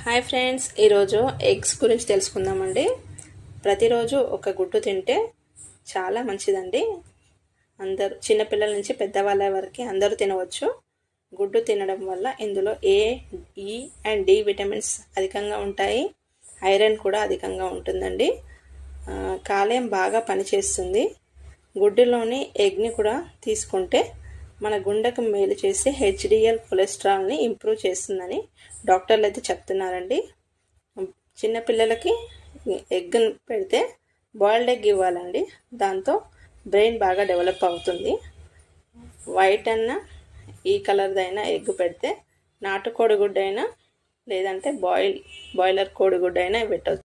Hi friends, ఈరోజు eggs గురించి తెలుసుకుందామండి. ప్రతిరోజు ఒక గుడ్డు తింటే చాలా మంచిదండి. అందరూ చిన్నపిల్లల నుంచి పెద్దవాళ్ళ వరకు అందరూ తినవచ్చు. గుడ్డు తినడం వల్ల ఇందులో ఏ, ఈ అండ్ డి విటమిన్స్ అధికంగా ఉంటాయి. ఐరన్ కూడా అధికంగా ఉంటుందండి. కాలేయం బాగా పనిచేస్తుంది. గుడ్డులోని ఎగ్ని కూడా తీసుకుంటే మన గుండెకు మేలు చేసి హెచ్డిఎల్ కొలెస్ట్రాల్ని ఇంప్రూవ్ చేస్తుందని డాక్టర్లు అయితే చెప్తున్నారండి. చిన్నపిల్లలకి ఎగ్ పెడితే బాయిల్డ్ ఎగ్ ఇవ్వాలండి. దాంతో బ్రెయిన్ బాగా డెవలప్ అవుతుంది. వైట్ అన్న ఈ కలర్దైనా ఎగ్ పెడితే నాటుకోడి గుడ్డు అయినా లేదంటే బాయిలర్ కోడిగుడ్డు అయినా పెట్టవచ్చు.